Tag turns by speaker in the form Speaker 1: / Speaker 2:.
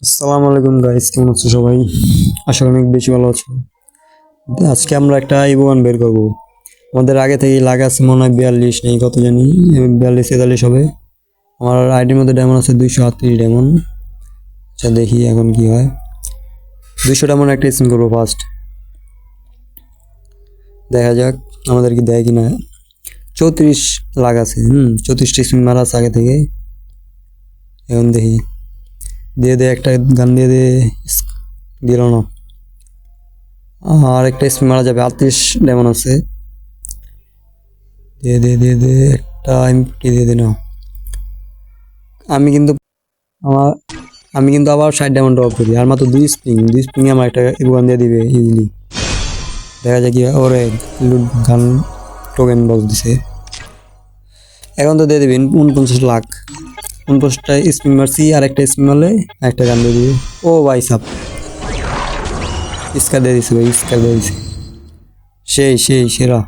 Speaker 1: আসসালামু আলাইকুম গাইস, কেমন আছো সবাই? আশা করি অনেক বেশি ভালো আছো। আজকে আমরা একটা ইভোয়ান বের করবো। আমাদের আগে থেকেই লাগা আছে মনে হয় 42, নেই কত জানি, 42 43 হবে। আমার আইডির মধ্যে ডায়মন্ড আছে 238 ডায়মন্ড। আচ্ছা দেখি এখন কি হয়। 200 ডায়মন্ড একটা স্পিন করবো ফার্স্ট, দেখা যাক আমাদের কি দেয় কিনা। 34 লাগ আছে, 34টি স্পিন মারা আছে আগে থেকে। এখন দেখি, দিয়ে দে একটা গান দিয়ে দে। দিল না। আর একটা স্পিন মারা যাবে, 38 ডায়মন্ড আছে। দিয়ে দে দিয়ে দে একটা এমপি দিয়ে দে না। আমি কিন্তু আমার আমি কিন্তু আবার 60 ডায়মন্ড ড্রপ করি, আর মাত্র দুই স্প্রিং আমার একটা ইভোগান দিয়ে দিবে ইজিলি। দেখা যায় কি হয়। ওরে লুট গান টোকেন বক্স দিছে। এখন তো দিয়ে দিবে 49 লাখ। 49টা স্প্রিং মারছি, আর একটা স্প্রিং মারলে একটা গান দিয়ে দিবে। ও ভাই সাব, স্কার দিয়ে দিছে ভাই, স্কার দিয়ে দিছে। সেই সেই সেরা।